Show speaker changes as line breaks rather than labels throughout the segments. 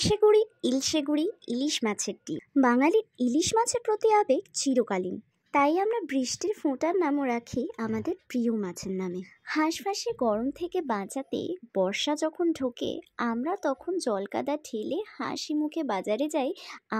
ইলশে গুঁড়ি ইলশে গুঁড়ি ইলিশ মাছের ডিম। বাঙালির ইলিশ মাছের প্রতি আবেগ চিরকালীন, তাই আমরা বৃষ্টির ফোঁটার নামও রাখি আমাদের প্রিয় মাছের নামে। হাঁসফাঁসে গরম থেকে বাঁচাতে বর্ষা যখন ঢোকে, আমরা তখন জলকাদা ঠেলে হাসি মুখে বাজারে যাই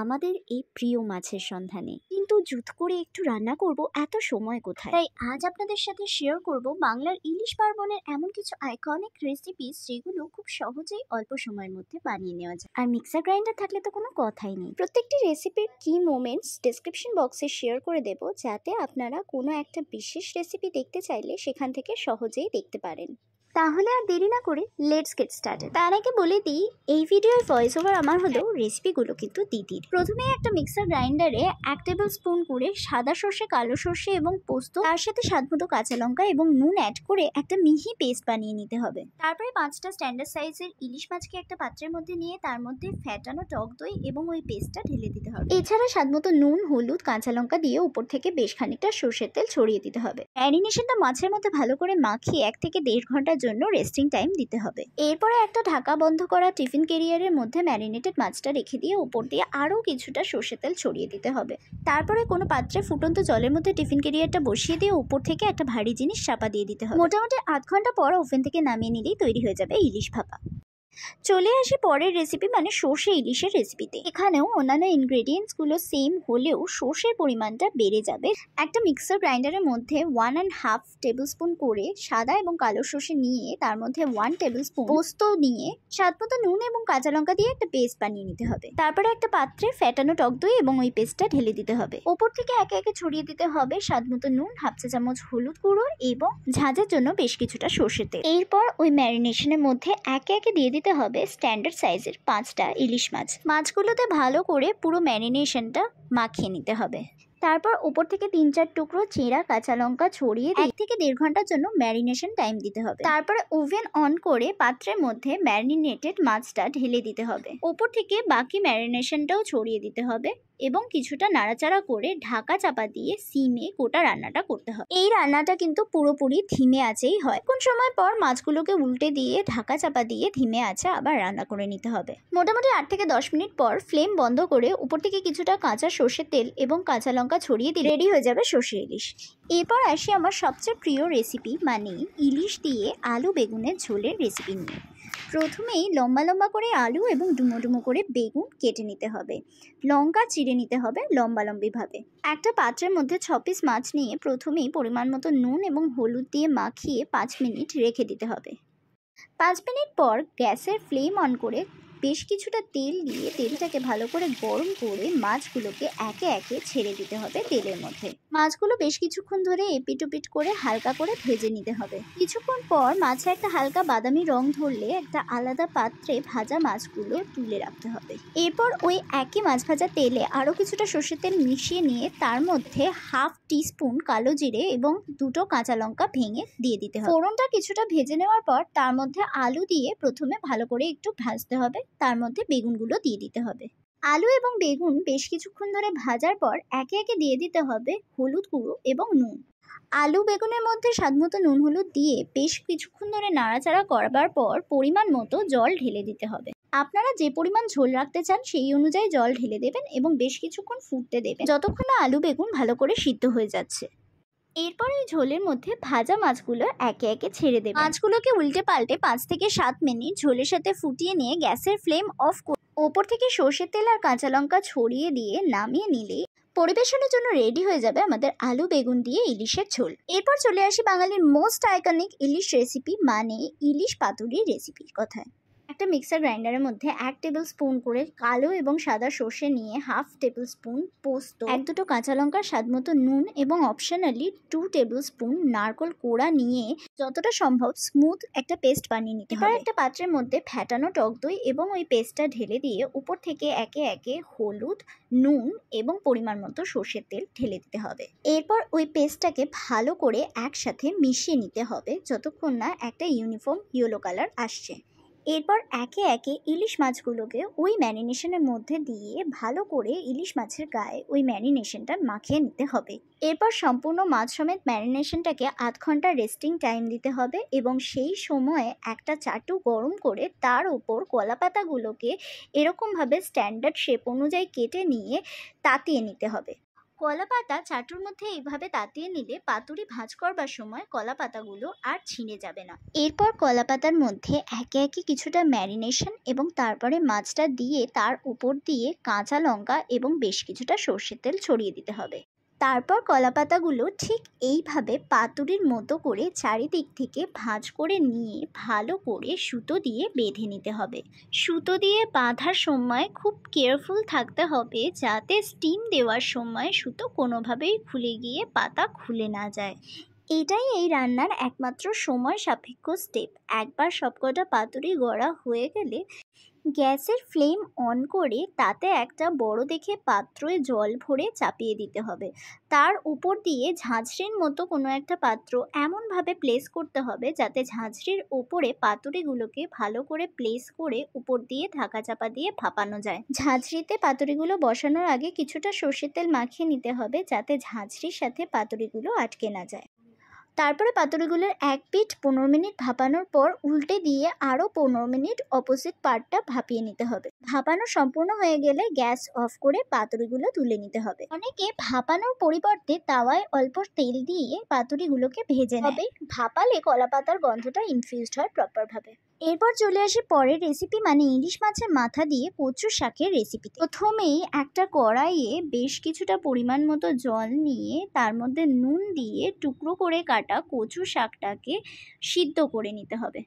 আমাদের এই প্রিয় মাছের সন্ধানে। কিন্তু জুত করে একটু রান্না করব, এত সময় কোথায়? তাই আজ আপনাদের সাথে শেয়ার করব বাংলার ইলিশ পার্বণের এমন কিছু আইকনিক রেসিপিস যেগুলো খুব সহজেই অল্প সময়ের মধ্যে বানিয়ে নেওয়া যায়। আর মিক্সার গ্রাইন্ডার থাকলে তো কোনো কথাই নেই। প্রত্যেকটি রেসিপির কি মোমেন্টস ডেসক্রিপশন বক্সে শেয়ার করে দেব, যাতে আপনারা কোনো একটা বিশেষ রেসিপি দেখতে চাইলে সেখান থেকে সহজেই দেখতে পারেন। তাহলে আর দেরি না করে লেটস গেট স্টার্টেড। তার আগে বলে দিই, এই ভিডিওর ভয়েস ওভার আমার হলেও রেসিপিগুলো কিন্তু দিদির। প্রথমে একটা মিক্সার গ্রাইন্ডারে 1 টেবিল স্পুন করে সাদা সর্ষে, কালো সর্ষে এবং পোস্ত, তার সাথে স্বাদমতো কাঁচা লঙ্কা এবং নুন অ্যাড করে একটা মিহি পেস্ট বানিয়ে নিতে হবে। তারপরে 5টা স্ট্যান্ডার্ড সাইজের ইলিশ মাছকে একটা পাত্রের মধ্যে নিয়ে তার মধ্যে ফ্যাটানো টক দই এবং ওই পেস্টটা ঢেলে দিতে হবে। এছাড়া স্বাদমতো নুন, হলুদ, কাঁচা লঙ্কা দিয়ে উপর থেকে বেশ খানিকটা সর্ষের তেল ছড়িয়ে দিতে হবে। ম্যারিনেশনটা মাছের মধ্যে ভালো করে মাখিয়ে 1 থেকে 1.5 ঘন্টার জন্য রেস্টিং টাইম দিতে হবে। এরপরে একটা ঢাকা বন্ধ করা টিফিন ক্যারিয়ারের মধ্যে ম্যারিনেটেড মাছটা রেখে দিয়ে উপর দিয়ে আরও কিছুটা সর্ষের তেল ছড়িয়ে দিতে হবে। তারপরে কোনো পাত্রে ফুটন্ত জলের মধ্যে টিফিন ক্যারিয়ারটা বসিয়ে দিয়ে উপর থেকে একটা ভারী জিনিস চাপা দিয়ে দিতে হবে। মোটামুটি 8 ঘন্টা পর ওভেন থেকে নামিয়ে নিলেই তৈরি হয়ে যাবে ইলিশ ভাপা। চলে আসি পরের রেসিপি, মানে সর্ষে ইলিশের রেসিপিতে। এখানেও অন্যান্য ইনগ্রেডিয়েন্টসগুলো সেম হলেও সর্ষের পরিমাণটা বেড়ে যাবে। একটা মিক্সার গ্রাইন্ডারের মধ্যে 1.5 টেবিল স্পুন করে সাদা এবং কালো সর্ষে নিয়ে তার মধ্যে 1 টেবিল স্পুন পোস্ত নিয়ে স্বাদমতো নুন এবং কাঁচা লঙ্কা দিয়ে একটা পেস্ট বানিয়ে নিতে হবে। তারপরে একটা পাত্রে ফ্যাটানো টক দই এবং ওই পেস্টটা ঢেলে দিতে হবে। ওপর থেকে একে একে ছড়িয়ে দিতে হবে স্বাদমতো নুন, 1/2 চা চামচ হলুদ গুঁড়ো এবং ঝাঁঝের জন্য বেশ কিছুটা সর্ষের তেল। এরপর ওই ম্যারিনেশনের মধ্যে একে একে দিয়ে দিতে হবে স্ট্যান্ডার্ড সাইজের 5টা ইলিশ মাছ। মাছগুলোতে ভালো করে পুরো ম্যারিনেশনটা মাখিয়ে নিতে হবে। তারপর উপর থেকে 3-4 টুকরো চেরা কাঁচা লঙ্কা ছড়িয়ে 1 থেকে 1.5 ঘন্টার জন্য ম্যারিনেশন টাইম দিতে হবে। তারপরে ওভেন অন করে পাত্রের মধ্যে ম্যারিনেটেড মাছটা ঢেলে দিতে হবে। উপর থেকে বাকি ম্যারিনেশনটাও ছড়িয়ে দিতে হবে এবং কিছুটা নাড়াচাড়া করে ঢাকা চাপা দিয়ে সিমে গোটা রান্নাটা করতে হবে। এই রান্নাটা কিন্তু পুরোপুরি ধিমে আঁচেই হয়। কোন সময় পর মাছগুলোকে উল্টে দিয়ে ঢাকা চাপা দিয়ে ধিমে আঁচে আবার রান্না করে নিতে হবে। মোটামুটি 8 থেকে 10 মিনিট পর ফ্লেম বন্ধ করে উপর থেকে কিছুটা কাঁচা সর্ষের তেল এবং কাঁচা লঙ্কা ছড়িয়ে দিয়ে রেডি হয়ে যাবে সর্ষে ইলিশ। এরপর আসি আমার সবচেয়ে প্রিয় রেসিপি, মানে ইলিশ দিয়ে আলু বেগুনের ঝোলের রেসিপি নিয়ে। প্রথমেই লম্বা লম্বা করে আলু এবং ডুমো ডুমো করে বেগুন কেটে নিতে হবে। লঙ্কা চিড়ে নিতে হবে লম্বা লম্বিভাবে। একটা পাত্রের মধ্যে 6 পিস মাছ নিয়ে প্রথমেই পরিমাণ মতো নুন এবং হলুদ দিয়ে মাখিয়ে 5 মিনিট রেখে দিতে হবে। 5 মিনিট পর গ্যাসের ফ্লেম অন করে বেশ কিছুটা তেল দিয়ে তেলটাকে ভালো করে গরম করে মাছগুলোকে একে একে ছেড়ে দিতে হবে তেলের মধ্যে। মাছগুলো বেশ কিছুক্ষণ ধরে এপিট ওপিট করে হালকা করে ভেজে নিতে হবে। কিছুক্ষণ পর মাছে একটা হালকা বাদামি রং ধরলে একটা আলাদা পাত্রে ভাজা মাছগুলো তুলে রাখতে হবে। এরপর ওই একই মাছ ভাজা তেলে আরও কিছুটা সর্ষের তেল মিশিয়ে নিয়ে তার মধ্যে 1/2 টিস্পুন কালো জিরে এবং 2টো কাঁচা লঙ্কা ভেঙে দিয়ে দিতে হবে। ফোড়নটা কিছুটা ভেজে নেওয়ার পর তার মধ্যে আলু দিয়ে প্রথমে ভালো করে একটু ভাজতে হবে। তার মধ্যে বেগুনগুলো দিয়ে দিতে হবে। আলু এবং বেগুন বেশ কিছুক্ষণ ধরে ভাজার পর একে একে দিয়ে দিতে হবে হলুদ গুঁড়ো এবং নুন। আলু বেগুনের মধ্যে স্বাদমতো নুন হলুদ দিয়ে বেশ কিছুক্ষণ ধরে নাড়াচাড়া করবার পর পরিমাণ মতো জল ঢেলে দিতে হবে। আপনারা যে পরিমাণ ঝোল রাখতে চান সেই অনুযায়ী জল ঢেলে দেবেন এবং বেশ কিছুক্ষণ ফুটতে দেবেন, যতক্ষণ না আলু বেগুন ভালো করে সিদ্ধ হয়ে যাচ্ছে। এরপর এই ঝোলের মধ্যে ভাজা মাছগুলো একে একে ছেড়ে দেবেন। মাছগুলোকে উল্টে পাল্টে 5 থেকে 7 মিনিট ঝোলের সাথে ফুটিয়ে নিয়ে গ্যাসের ফ্লেম অফ করে ওপর থেকে সর্ষের তেল আর কাঁচা লঙ্কা ছড়িয়ে দিয়ে নামিয়ে নিলে পরিবেশনের জন্য রেডি হয়ে যাবে আমাদের আলু বেগুন দিয়ে ইলিশের ঝোল। এরপর চলে আসি বাঙালির মোস্ট আইকনিক ইলিশ রেসিপি, মানে ইলিশ পাতুরির রেসিপির কথায়। একটা মিক্সার গ্রাইন্ডারের মধ্যে 1 টেবিল স্পুন করে কালো এবং সাদা সর্ষে নিয়ে 1/2 টেবিল স্পুন পোস্ত, 1-2টো কাঁচা লঙ্কা, স্বাদমতো নুন এবং অপশনালি 2 টেবিল স্পুন নারকেল কোড়া নিয়ে যতটা সম্ভব স্মুথ একটা পেস্ট বানিয়ে নিতে হবে। এবার একটা পাত্রের মধ্যে ফ্যাটানো টক দই এবং ওই পেস্টটা ঢেলে দিয়ে উপর থেকে একে একে হলুদ, নুন এবং পরিমাণ মতো সর্ষের তেল ঢেলে দিতে হবে। এরপর ওই পেস্টটাকে ভালো করে একসাথে মিশিয়ে নিতে হবে যতক্ষণ না একটা ইউনিফর্ম ইয়েলো কালার আসছে। এরপর একে একে ইলিশ মাছগুলোকে ওই ম্যারিনেশনের মধ্যে দিয়ে ভালো করে ইলিশ মাছের গায়ে ওই ম্যারিনেশনটা মাখিয়ে নিতে হবে। এরপর সম্পূর্ণ মাছ সমেত ম্যারিনেশনটাকে ৮ ঘন্টা রেস্টিং টাইম দিতে হবে এবং সেই সময়ে একটা চাটু গরম করে তার উপর কলাপাতাগুলোকে এরকমভাবে স্ট্যান্ডার্ড শেপ অনুযায়ী কেটে নিয়ে তাতিয়ে নিতে হবে। কলাপাতা চাটুর মধ্যে এইভাবে তাতিয়ে নিলে পাতুরি ভাঁজ করবার সময় কলাপাতাগুলো আর ছিঁড়ে যাবে না। এরপর কলাপাতার মধ্যে একে একে কিছুটা ম্যারিনেশন এবং তারপরে মাছটা দিয়ে তার উপর দিয়ে কাঁচা লঙ্কা এবং বেশ কিছুটা সর্ষের তেল ছড়িয়ে দিতে হবে। তারপর কলাপাতাগুলো ঠিক এইভাবে পাতুরির মতো করে চারিদিক থেকে ভাঁজ করে নিয়ে ভালো করে সুতো দিয়ে বেঁধে নিতে হবে। সুতো দিয়ে বাঁধার সময় খুব কেয়ারফুল থাকতে হবে যাতে স্টিম দেওয়ার সময় সুতো কোনোভাবেই খুলে গিয়ে পাতা খুলে না যায়। এটাই এই রান্নার একমাত্র সময় সাপেক্ষ স্টেপ। একবার সবকটা পাতুরি গড়া হয়ে গেলে গ্যাসের ফ্লেম অন করে তাতে একটা বড় দেখে পাত্রে জল ভরে চাপিয়ে দিতে হবে। তার উপর দিয়ে ঝাঁঝরির মতো কোনো একটা পাত্র এমনভাবে প্লেস করতে হবে যাতে ঝাঁঝরির ওপরে পাতুরিগুলোকে ভালো করে প্লেস করে উপর দিয়ে ঢাকা চাপা দিয়ে ভাপানো যায়। ঝাঁঝরিতে পাতুরিগুলো বসানোর আগে কিছুটা সর্ষের তেল মাখিয়ে নিতে হবে যাতে ঝাঁঝরির সাথে পাতুরিগুলো আটকে না যায়। তারপরে পাতুরিগুলোর এক পিঠ 15 মিনিট ভাপানোর পর উল্টে দিয়ে আরও 15 মিনিট অপোজিট পার্টটা ভাপিয়ে নিতে হবে। ভাপানো সম্পূর্ণ হয়ে গেলে গ্যাস অফ করে পাতুরিগুলো তুলে নিতে হবে। অনেকে ভাপানোর পরিবর্তে তাওয়ায় অল্প তেল দিয়ে পাতুরিগুলোকে ভেজে নেবে। ভাপালে কলাপাতার গন্ধটা ইনফিউজড হয় প্রপারভাবে। এরপর চলে আসে পরের রেসিপি, মানে ইলিশ মাছের মাথা দিয়ে কচু শাকের রেসিপি। প্রথমেই একটা কড়াইয়ে বেশ কিছুটা পরিমাণ মতো জল নিয়ে তার মধ্যে নুন দিয়ে টুকরো করে কাটা কচু শাকটাকে সিদ্ধ করে নিতে হবে।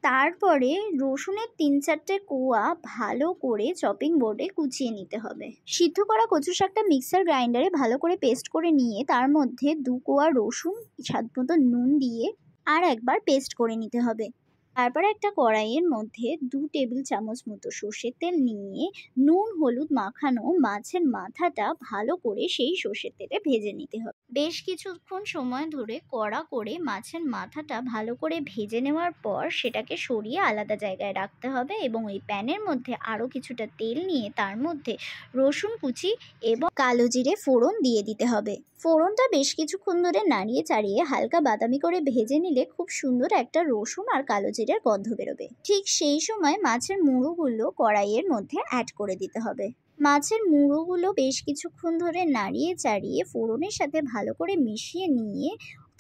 তারপরে রসুনের 3-4টে কোয়া ভালো করে চপিং বোর্ডে কুচিয়ে নিতে হবে। সিদ্ধ করা কচু শাকটা মিক্সার গ্রাইন্ডারে ভালো করে পেস্ট করে নিয়ে তার মধ্যে 2 কোয়া রসুন, স্বাদ মতো নুন দিয়ে আর একবার পেস্ট করে নিতে হবে। তারপরে একটা কড়াইয়ের মধ্যে 2 টেবিল চামচ মতো সর্ষের তেল নিয়ে নুন হলুদ মাখানো মাছের মাথাটা ভালো করে সেই সর্ষের তেলে ভেজে নিতে হবে। বেশ কিছুক্ষণ সময় ধরে কড়া করে মাছের মাথাটা ভালো করে ভেজে নেওয়ার পর সেটাকে সরিয়ে আলাদা জায়গায় রাখতে হবে এবং ওই প্যানের মধ্যে আরও কিছুটা তেল নিয়ে তার মধ্যে রসুন কুচি এবং কালো জিরে ফোড়ন দিয়ে দিতে হবে। ফোড়নটা বেশ কিছুক্ষণ ধরে নাড়িয়ে চাড়িয়ে হালকা বাদামি করে ভেজে নিলে খুব সুন্দর একটা রসুন আর কালো জিরের গন্ধ বেরোবে। ঠিক সেই সময় মাছের মুড়োগুলো কড়াইয়ের মধ্যে অ্যাড করে দিতে হবে। মাছের মুড়োগুলো বেশ কিছুক্ষণ ধরে নাড়িয়ে চাড়িয়ে ফোড়নের সাথে ভালো করে মিশিয়ে নিয়ে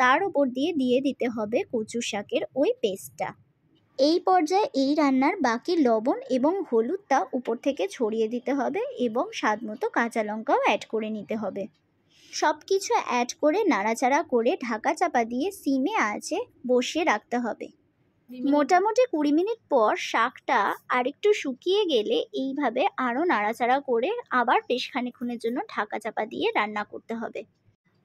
তার উপর দিয়ে দিতে হবে কচু শাকের ওই পেস্টটা। এই পর্যায়ে এই রান্নার বাকি লবণ এবং হলুদটা উপর থেকে ছড়িয়ে দিতে হবে এবং স্বাদমতো কাঁচা লঙ্কাও অ্যাড করে নিতে হবে। সব কিছু অ্যাড করে নাড়াচাড়া করে ঢাকা চাপা দিয়ে সিমে আঁচে বসিয়ে রাখতে হবে। মোটামুটি 20 মিনিট পর শাকটা আরেকটু শুকিয়ে গেলে এইভাবে আরও নাড়াচাড়া করে আবার বেশ খানিকক্ষণের জন্য ঢাকা চাপা দিয়ে রান্না করতে হবে।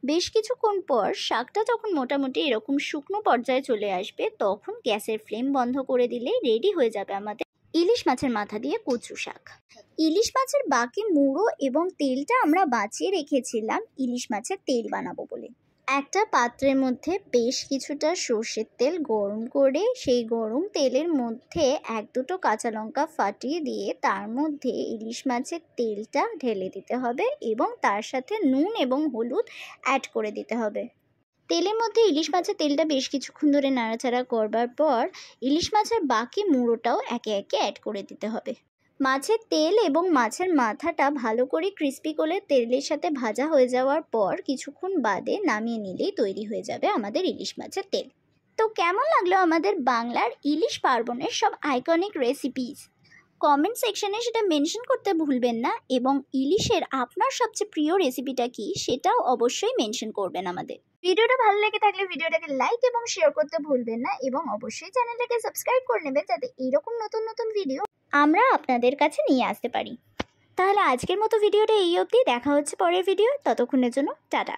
বেশ কিছুক্ষণ পর শাকটা যখন মোটামুটি এরকম শুকনো পর্যায়ে চলে আসবে তখন গ্যাসের ফ্লেম বন্ধ করে দিলেই রেডি হয়ে যাবে আমাদের ইলিশ মাছের মাথা দিয়ে কচু শাক। ইলিশ মাছের বাকি মুড়ো এবং তেলটা আমরা বাঁচিয়ে রেখেছিলাম ইলিশ মাছের তেল বানাবো বলে। একটা পাত্রের মধ্যে বেশ কিছুটা সর্ষের তেল গরম করে সেই গরম তেলের মধ্যে 1-2টো কাঁচা লঙ্কা ফাটিয়ে দিয়ে তার মধ্যে ইলিশ মাছের তেলটা ঢেলে দিতে হবে এবং তার সাথে নুন এবং হলুদ অ্যাড করে দিতে হবে। তেলের মধ্যে ইলিশ মাছের তেলটা বেশ কিছুক্ষণ ধরে নাড়াচাড়া করবার পর ইলিশ মাছের বাকি মুড়োটাও একে একে অ্যাড করে দিতে হবে। মাছের তেল এবং মাছের মাথাটা ভালো করে ক্রিস্পি করে তেলের সাথে ভাজা হয়ে যাওয়ার পর কিছুক্ষণ বাদে নামিয়ে নিলেই তৈরি হয়ে যাবে আমাদের ইলিশ মাছের তেল। তো কেমন লাগলো আমাদের বাংলার ইলিশ পার্বণের সব আইকনিক রেসিপিস? কমেন্ট সেকশনে সেটা মেনশন করতে ভুলবেন না এবং ইলিশের আপনার সবচেয়ে প্রিয় রেসিপিটা কি সেটাও অবশ্যই মেনশন করবেন আমাদের। ভিডিওটা ভালো লেগে থাকলে ভিডিওটাকে লাইক এবং শেয়ার করতে ভুলবেন না এবং অবশ্যই চ্যানেলটাকে সাবস্ক্রাইব করে নেবেন যাতে এরকম নতুন নতুন ভিডিও আমরা আপনাদের কাছে নিয়ে আসতে পারি। তাহলে আজকের মতো ভিডিওটা এই অবধি, দেখা হচ্ছে পরের ভিডিও, ততক্ষণের জন্য টাটা।